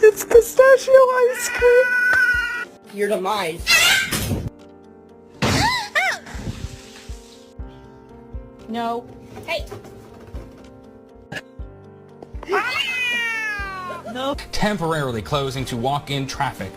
It's pistachio ice cream. Your demise. No. Hey. No. Temporarily closing to walk-in traffic.